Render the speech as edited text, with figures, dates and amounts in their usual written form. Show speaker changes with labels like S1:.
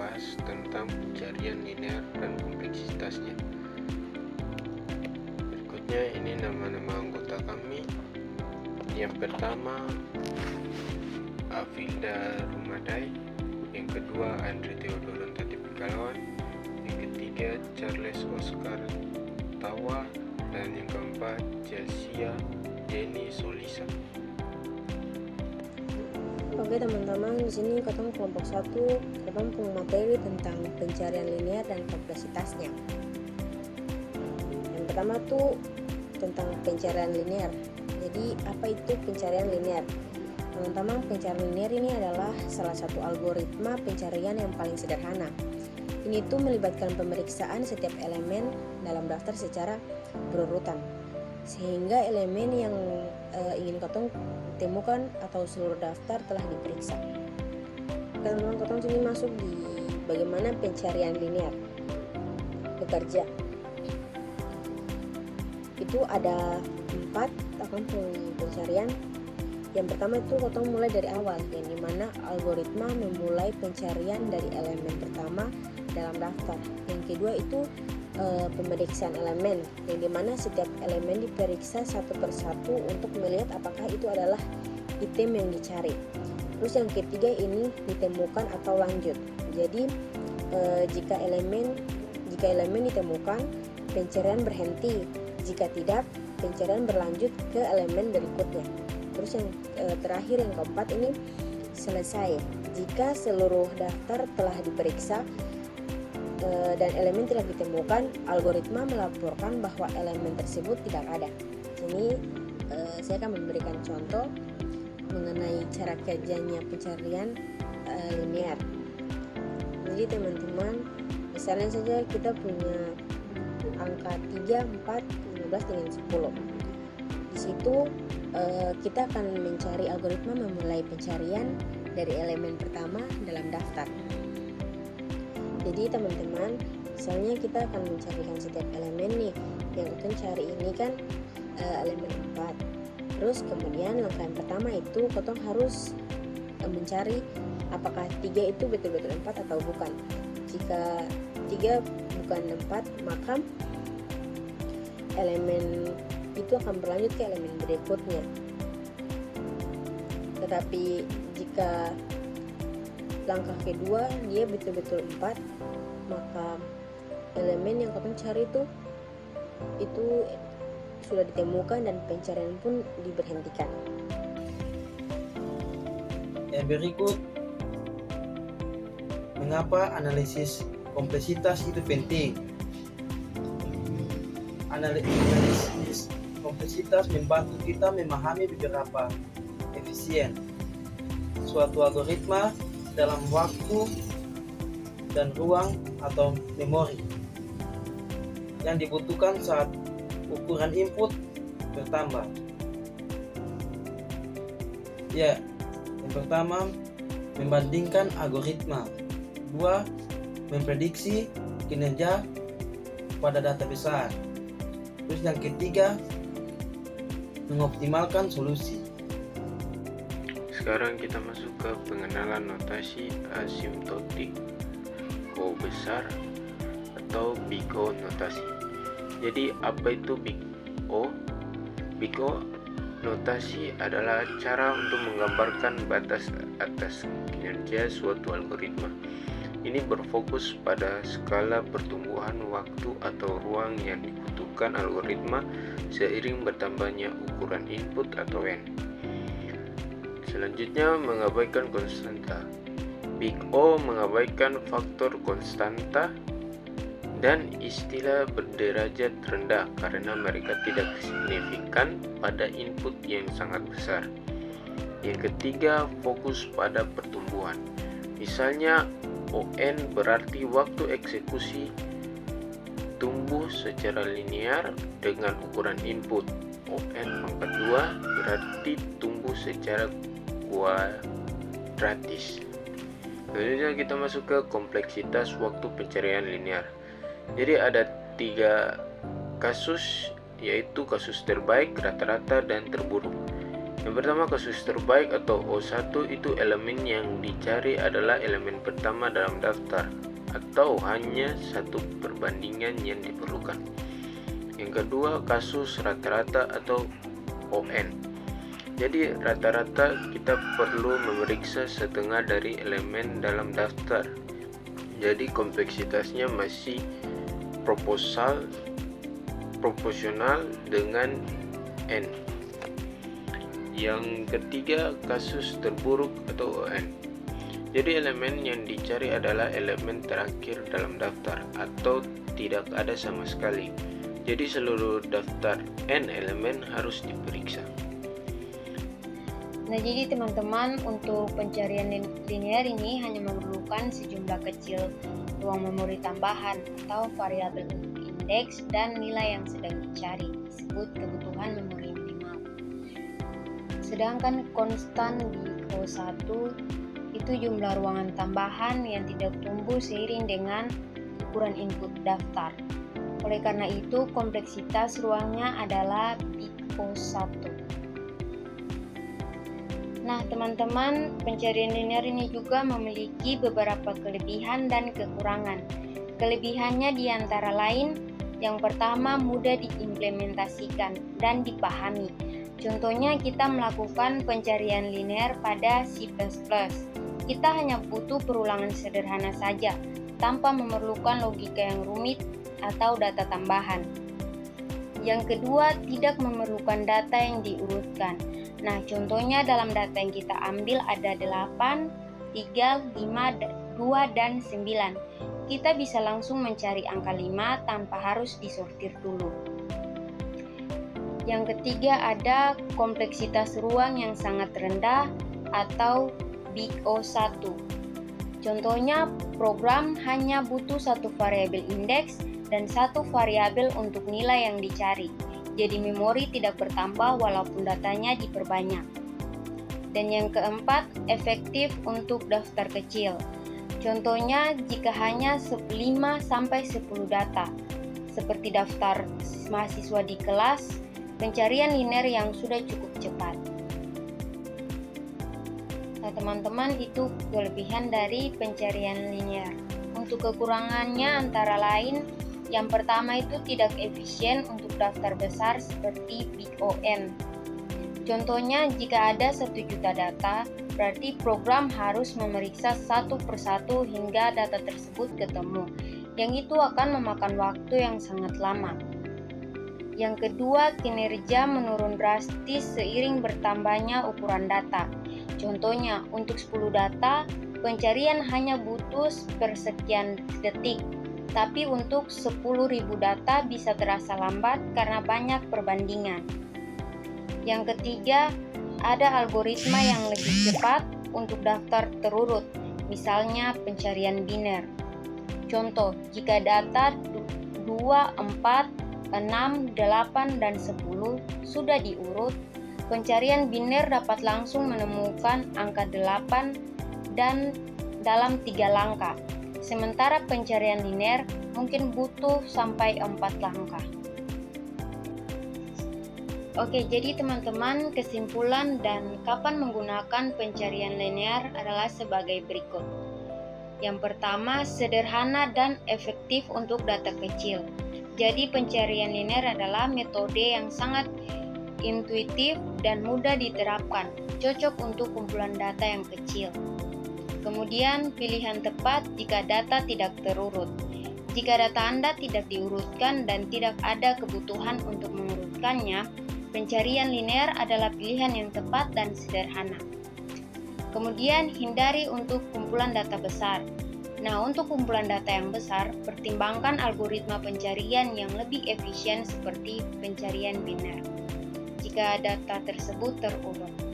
S1: membahas tentang pencarian linear dan kompleksitasnya. Berikutnya ini nama-nama anggota kami. Yang pertama Avilda Rumadai, yang kedua Andre Theodoron Tatipikalawan, yang ketiga Charles Oscar Tawa, dan yang keempat Jalsia Jenny Solisa.
S2: Oke teman-teman, di sini ketemu kelompok 1, ketemu materi tentang pencarian linear dan kompleksitasnya. Yang pertama tuh tentang pencarian linear. Jadi apa itu pencarian linear? Teman-teman, pencarian linear ini adalah salah satu algoritma pencarian yang paling sederhana. Ini tuh melibatkan pemeriksaan setiap elemen dalam daftar secara berurutan, sehingga elemen yang ingin ketong temukan atau seluruh daftar telah diperiksa. Teman-teman, ketong sini masuk di bagaimana pencarian linear bekerja. Itu ada 4 tahapan pencarian. Yang pertama itu ketong mulai dari awal, yang dimana algoritma memulai pencarian dari elemen pertama dalam daftar. Yang kedua itu pemeriksaan elemen, yang dimana setiap elemen diperiksa satu persatu untuk melihat apakah itu adalah item yang dicari. Terus yang ketiga ini ditemukan atau lanjut. Jadi jika elemen ditemukan, pencarian berhenti. Jika tidak, pencarian berlanjut ke elemen berikutnya. Terus yang terakhir, yang keempat ini selesai. Jika seluruh daftar telah diperiksa dan elemen tidak ditemukan, algoritma melaporkan bahwa elemen tersebut tidak ada. Ini saya akan memberikan contoh mengenai cara kerjanya pencarian linear. Jadi teman-teman, misalnya saja kita punya angka 3, 4, 15 dengan 10. Di situ kita akan mencari, algoritma memulai pencarian dari elemen pertama dalam daftar. Jadi teman-teman, misalnya kita akan mencarikan setiap elemen nih. Yang kita cari ini kan elemen 4. Terus kemudian langkah yang pertama itu kita harus mencari apakah 3 itu betul-betul 4 atau bukan. Jika 3 bukan 4, maka elemen itu akan berlanjut ke elemen berikutnya. Tetapi jika langkah kedua dia betul-betul 4, maka elemen yang kita cari itu sudah ditemukan dan pencarian pun diberhentikan.
S3: Yang berikut, mengapa analisis kompleksitas itu penting? Analisis kompleksitas membantu kita memahami beberapa efisien suatu algoritma dalam waktu dan ruang atau memori yang dibutuhkan saat ukuran input bertambah. Ya, yang pertama, membandingkan algoritma. 2, memprediksi kinerja pada data besar. Terus yang ketiga, mengoptimalkan solusi.
S1: Sekarang kita masuk ke pengenalan notasi asimptotik O besar atau Big O notasi. Jadi apa itu Big O? Big O notasi adalah cara untuk menggambarkan batas atas kinerja suatu algoritma. Ini berfokus pada skala pertumbuhan waktu atau ruang yang dibutuhkan algoritma seiring bertambahnya ukuran input atau N. Selanjutnya, mengabaikan konstanta. Big O mengabaikan faktor konstanta dan istilah berderajat rendah karena mereka tidak signifikan pada input yang sangat besar. Yang ketiga, fokus pada pertumbuhan. Misalnya, ON berarti waktu eksekusi tumbuh secara linear dengan ukuran input. ON pangkat 2 berarti tumbuh secara kuadratis. Selanjutnya kita masuk ke kompleksitas waktu pencarian linear. Jadi ada 3 kasus, yaitu kasus terbaik, rata-rata, dan terburuk. Yang pertama, kasus terbaik atau O1 itu elemen yang dicari adalah elemen pertama dalam daftar atau hanya satu perbandingan yang diperlukan. Yang kedua, kasus rata-rata atau ON. Jadi rata-rata kita perlu memeriksa setengah dari elemen dalam daftar. Jadi kompleksitasnya masih proporsional dengan N. Yang ketiga, kasus terburuk atau ON. Jadi elemen yang dicari adalah elemen terakhir dalam daftar atau tidak ada sama sekali. Jadi seluruh daftar N elemen harus diperiksa.
S2: Nah, jadi teman-teman, untuk pencarian linear ini hanya memerlukan sejumlah kecil ruang memori tambahan atau variabel untuk indeks dan nilai yang sedang dicari, disebut kebutuhan memori minimal. Sedangkan konstan di O1 itu jumlah ruangan tambahan yang tidak tumbuh seiring dengan ukuran input daftar. Oleh karena itu, kompleksitas ruangnya adalah big O1. Nah, teman-teman, pencarian linear ini juga memiliki beberapa kelebihan dan kekurangan. Kelebihannya diantara lain, yang pertama, mudah diimplementasikan dan dipahami. Contohnya, kita melakukan pencarian linear pada C++. Kita hanya butuh perulangan sederhana saja, tanpa memerlukan logika yang rumit atau data tambahan. Yang kedua, tidak memerlukan data yang diurutkan. Nah, contohnya dalam data yang kita ambil ada 8, 3, 5, 2, dan 9. Kita bisa langsung mencari angka 5 tanpa harus disortir dulu. Yang ketiga, ada kompleksitas ruang yang sangat rendah atau big O1. Contohnya, program hanya butuh satu variabel indeks dan satu variabel untuk nilai yang dicari. Jadi memori tidak bertambah walaupun datanya diperbanyak. Dan yang keempat, efektif untuk daftar kecil. Contohnya, jika hanya 5-10 data, seperti daftar mahasiswa di kelas, pencarian linear yang sudah cukup cepat. Nah, teman-teman, itu kelebihan dari pencarian linear. Untuk kekurangannya antara lain, yang pertama itu tidak efisien untuk daftar besar seperti big ON. Contohnya, jika ada 1 juta data, berarti program harus memeriksa satu persatu hingga data tersebut ketemu, yang itu akan memakan waktu yang sangat lama. Yang kedua, kinerja menurun drastis seiring bertambahnya ukuran data. Contohnya, untuk 10 data, pencarian hanya butuh sekian detik. Tapi untuk 10.000 data bisa terasa lambat karena banyak perbandingan. Yang ketiga, ada algoritma yang lebih cepat untuk daftar terurut, misalnya pencarian biner. Contoh, jika data 2, 4, 6, 8, dan 10 sudah diurut, pencarian biner dapat langsung menemukan angka 8 dan dalam 3 langkah. Sementara pencarian linear mungkin butuh sampai 4 langkah. Oke, jadi teman-teman, kesimpulan dan kapan menggunakan pencarian linear adalah sebagai berikut. Yang pertama, sederhana dan efektif untuk data kecil. Jadi pencarian linear adalah metode yang sangat intuitif dan mudah diterapkan, cocok untuk kumpulan data yang kecil. Kemudian, pilihan tepat jika data tidak terurut. Jika data Anda tidak diurutkan dan tidak ada kebutuhan untuk mengurutkannya, pencarian linear adalah pilihan yang tepat dan sederhana. Kemudian, hindari untuk kumpulan data besar. Nah, untuk kumpulan data yang besar, pertimbangkan algoritma pencarian yang lebih efisien seperti pencarian biner jika data tersebut terurut.